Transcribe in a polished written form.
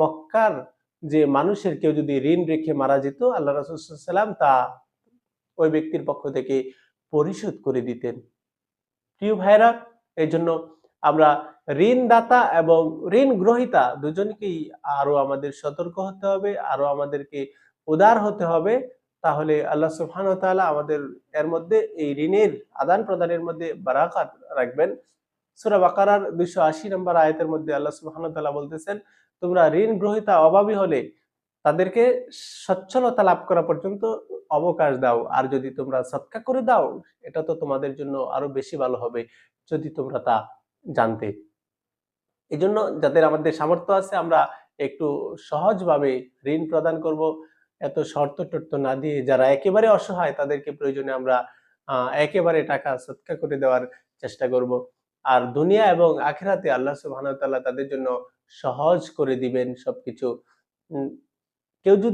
মক্কার যে মানুষের কেউ যদি ঋণ রেখে মারা যেত, আল্লাহ রাসূল সাল্লাল্লাহু আলাইহি ওয়াসাল্লাম তা ওই ব্যক্তির পক্ষ থেকে পরিশোধ করে দিতেন। প্রিয় ভাইরা, এজন্য আমরা ঋণদাতা এবং ঋণ গ্রহীতা দুজনকেই আরো আমাদের সতর্ক হতে হবে, আরো আমাদেরকে উদার হতে হবে। তাহলে আল্লাহ সুবহানাহু ওয়া তাআলা আমাদের এর মধ্যে এই ঋণের আদান-প্রদানের মধ্যে বারাকাত রাখবেন। সূরা বাকারার ২৮০ নম্বর আয়াতের মধ্যে আল্লাহ সুবহানাহু ওয়া তাআলা বলতেছেন, তোমরা ঋণ গ্রহীতা অভাবী হলে তাদেরকে সচ্ছলতা লাভ করা পর্যন্ত অবকাশ দাও। আর যদি তোমরা সদকা করে দাও, এটা তো তোমাদের জন্য আরো বেশি ভালো হবে যদি তোমরা তা জানতে। এজন্য যাদের আমাদের সামর্থ্য আছে আমরা একটু সহজভাবে ঋণ প্রদান করব। এত শর্ত-টর্ত না দিয়ে যারা একেবারে অসহায় তাদেরকে প্রয়োজনে আমরা আ একেবারে টাকা সদকা করে দেওয়ার চেষ্টা করব। আর দুনিয়া এবং আখিরাতে আল্লাহ সুবহানাহু ওয়া তাআলা তাদের জন্য সহজ করে দিবেন সবকিছু। উম কেউ যদি